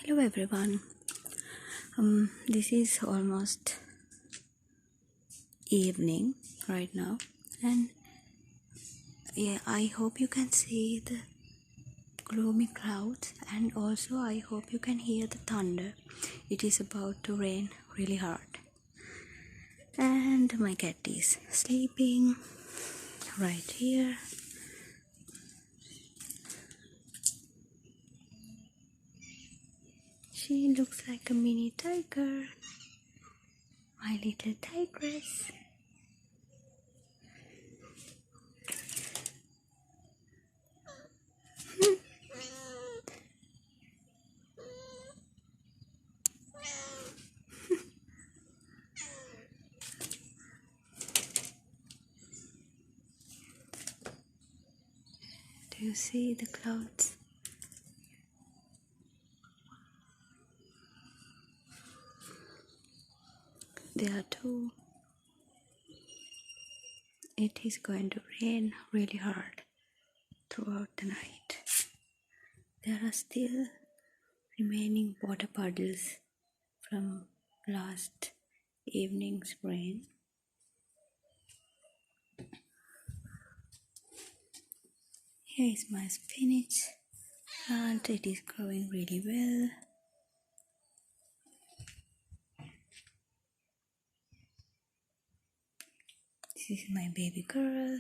Hello everyone. This is almost evening right now, and yeah, I hope you can see the gloomy clouds, and also I hope you can hear the thunder. It is about to rain really hard, and my cat is sleeping right here. She looks like a mini tiger, my little tigress. Do you see the clouds? There are two. It is going to rain really hard throughout the night. There are still remaining water puddles from last evening's rain. Here is my spinach plant. It is growing really well. This is my baby girl.